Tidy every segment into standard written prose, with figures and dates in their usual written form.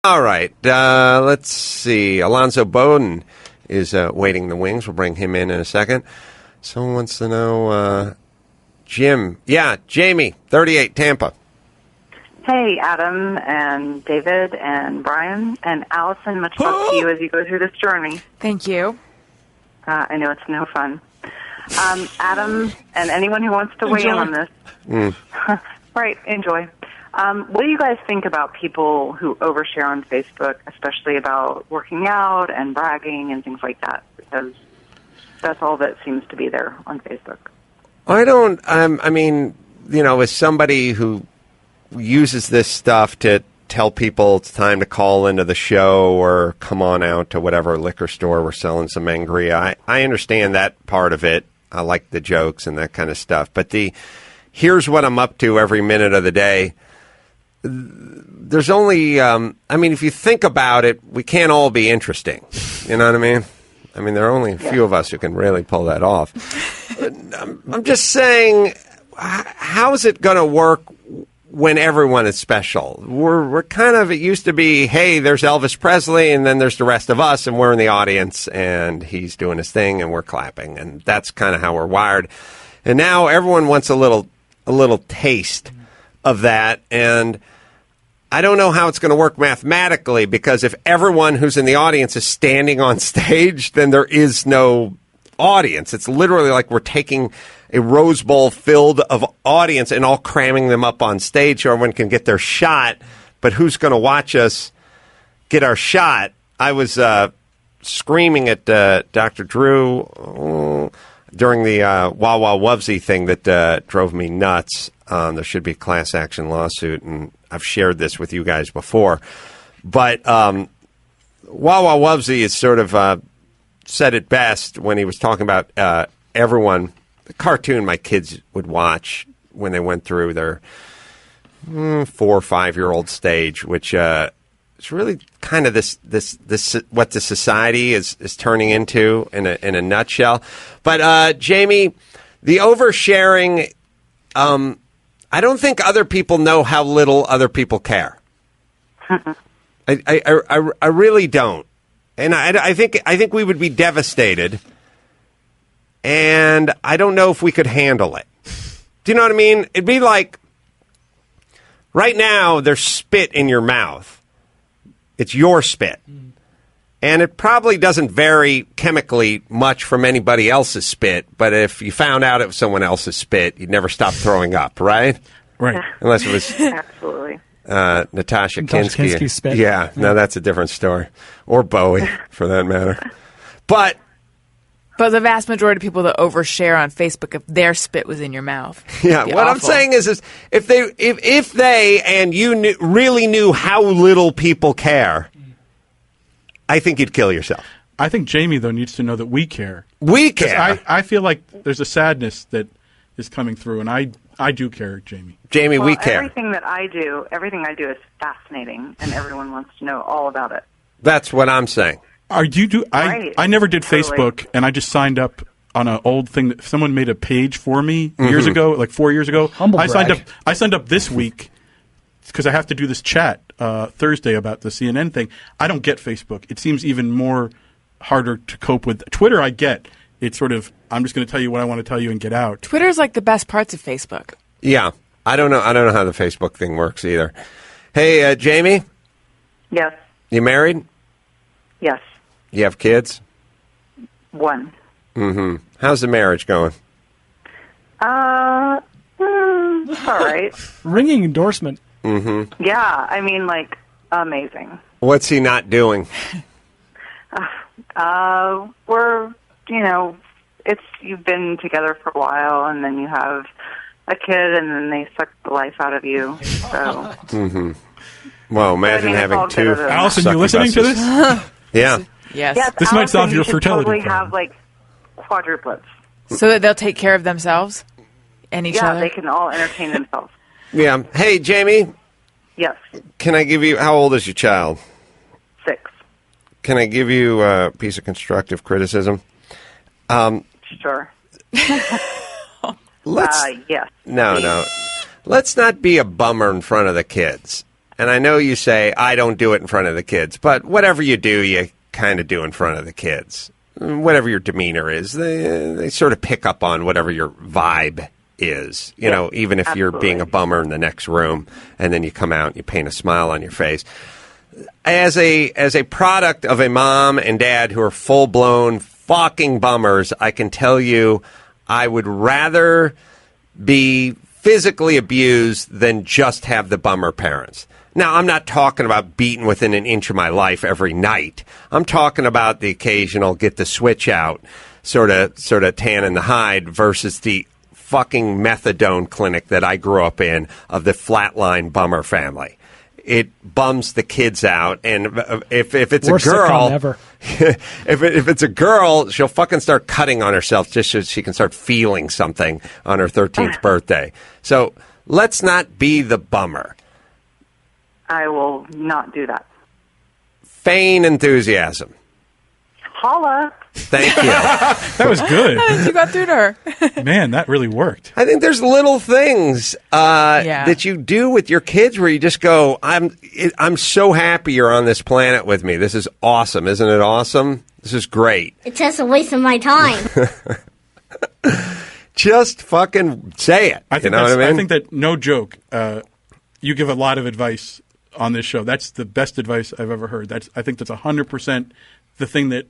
All right. Let's see. Alonzo Bowden is waiting in the wings. We'll bring him in a second. Someone wants to know, Jim. Yeah, Jamie, 38, Tampa. Hey, Adam and David and Brian and Allison, much luck to you as you go through this journey. Thank you. I know it's no fun. Adam and anyone who wants to weigh in on this. Right, enjoy. What do you guys think about people who overshare on Facebook, especially about working out and bragging and things like that? Because that's all that seems to be there on Facebook. I don't, I mean, as somebody who uses this stuff to tell people it's time to call into the show or come on out to whatever liquor store we're selling some sangria, I understand that part of it. I like the jokes and that kind of stuff. But here's what I'm up to every minute of the day. There's only, if you think about it, we can't all be interesting. You know what I mean? There are only a few of us who can really pull that off. I'm just saying, how is it going to work when everyone is special? We're kind of, it used to be, hey, there's Elvis Presley, and then there's the rest of us, and we're in the audience, and he's doing his thing, and we're clapping, and that's kind of how we're wired. And now everyone wants a little taste of that, and I don't know how it's going to work mathematically, because if everyone who's in the audience is standing on stage, then there is no audience. It's literally like we're taking a Rose Bowl filled of audience and all cramming them up on stage so everyone can get their shot. But who's going to watch us get our shot? I was screaming at Dr. Drew during the Wawa Wubsy thing that drove me nuts. There should be a class action lawsuit, and I've shared this with you guys before. But Wawa Wubsy is sort of said it best when he was talking about everyone. The cartoon my kids would watch when they went through their 4 or 5 year old stage, which is really kind of this what the society is turning into in a nutshell. But Jamie, the oversharing, I don't think other people know how little other people care. I really don't, and I think we would be devastated. And I don't know if we could handle it. Do you know what I mean? It'd be like, right now, there's spit in your mouth. It's your spit. And it probably doesn't vary chemically much from anybody else's spit, but if you found out it was someone else's spit, you'd never stop throwing up, right? Right. Unless it was Absolutely. Natasha Kinski. Kinski's spit. Yeah, no, that's a different story. Or Bowie, for that matter. But the vast majority of people that overshare on Facebook, if their spit was in your mouth. Yeah, what I'm saying is if they and you really knew how little people care, I think you'd kill yourself. I think Jamie, though, needs to know that we care. We care. I feel like there's a sadness that is coming through, and I do care, Jamie. Jamie, we care. Everything I do is fascinating, and everyone wants to know all about it. That's what I'm saying. I never did Facebook, and I just signed up on an old thing that someone made a page for me years ago, like 4 years ago. Humble I brag. signed up this week because I have to do this chat Thursday about the CNN thing. I don't get Facebook. It seems even more harder to cope with. Twitter, I get. It's sort of, I'm just going to tell you what I want to tell you and get out. Twitter's like the best parts of Facebook. Yeah, I don't know how the Facebook thing works either. Hey, Jamie? Yes. You married? Yes. You have kids? One. Mm-hmm. How's the marriage going? All right. Ringing endorsement. Mm-hmm. Yeah, amazing. What's he not doing? We're, you've been together for a while, and then you have a kid, and then they suck the life out of you. So. Mm-hmm. Well, imagine having two. Allison, you listening to this? Yeah. Yes. This Allison, might solve your fertility totally problem. have quadruplets. So that they'll take care of themselves and each other? Yeah, they can all entertain themselves. Yeah. Hey, Jamie? Yes. Can I give you, how old is your child? 6. Can I give you a piece of constructive criticism? Sure. Let's, yes. No. Let's not be a bummer in front of the kids. and I know you say, I don't do it in front of the kids, but whatever you do, you kind of do in front of the kids. Whatever your demeanor is, they sort of pick up on whatever your vibe is, you know, even if you're being a bummer in the next room, and then you come out and you paint a smile on your face. As a product of a mom and dad who are full-blown fucking bummers, I can tell you I would rather be physically abused than just have the bummer parents. Now, I'm not talking about beaten within an inch of my life every night. I'm talking about the occasional get the switch out, sort of tan in the hide versus the fucking methadone clinic that I grew up in of the flatline bummer family. It bums the kids out, and if it's Worst a girl, sitcom ever. if it's a girl, she'll fucking start cutting on herself just so she can start feeling something on her 13th birthday. So let's not be the bummer. I will not do that. Feign enthusiasm. Holla. Thank you. That was good. You got through to her. Man, that really worked. I think there's little things that you do with your kids where you just go, I'm so happy you're on this planet with me. This is awesome. Isn't it awesome? This is great. It's just a waste of my time. Just fucking say it. I think what I mean? I think that, no joke, you give a lot of advice on this show. That's the best advice I've ever heard. I think that's 100% the thing that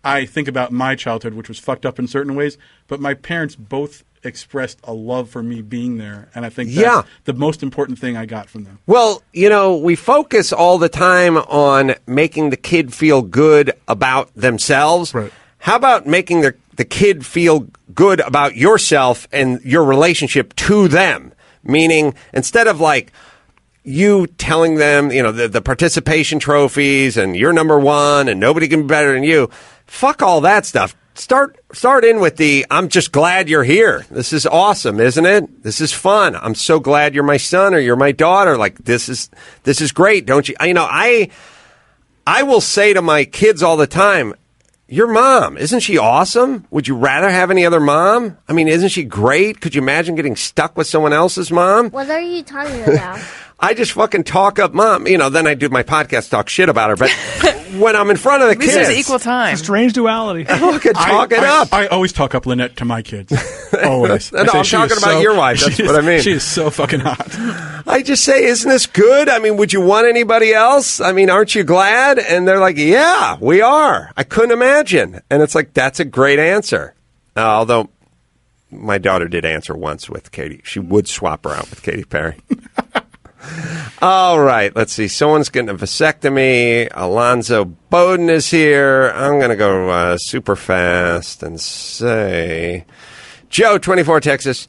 I think about my childhood, which was fucked up in certain ways, but my parents both expressed a love for me being there, and I think that's the most important thing I got from them. Well, you know, we focus all the time on making the kid feel good about themselves. Right. How about making the kid feel good about yourself and your relationship to them? Meaning, instead of like you telling them, you know, the participation trophies and you're number one and nobody can be better than you, fuck all that stuff. Start in with I'm just glad you're here. This is awesome, isn't it? This is fun. I'm so glad you're my son or you're my daughter. Like, this is great, don't you? You know, I will say to my kids all the time, your mom, isn't she awesome? Would you rather have any other mom? I mean, isn't she great? Could you imagine getting stuck with someone else's mom? What are you talking about? I just fucking talk up mom. You know, then I do my podcast, talk shit about her. But when I'm in front of the kids, there's equal time. It's a strange duality. Look at talk it up. I always talk up Lynette to my kids. Always. No, I'm talking about your wife. That's what I mean. She is so fucking hot. I just say, isn't this good? I mean, would you want anybody else? I mean, aren't you glad? And they're like, yeah, we are. I couldn't imagine. And it's like, that's a great answer. Although my daughter did answer once with Katy. She would swap her out with Katy Perry. All right, let's see. Someone's getting a vasectomy. Alonzo Bowden is here. I'm going to go super fast and say, Joe, 24, Texas.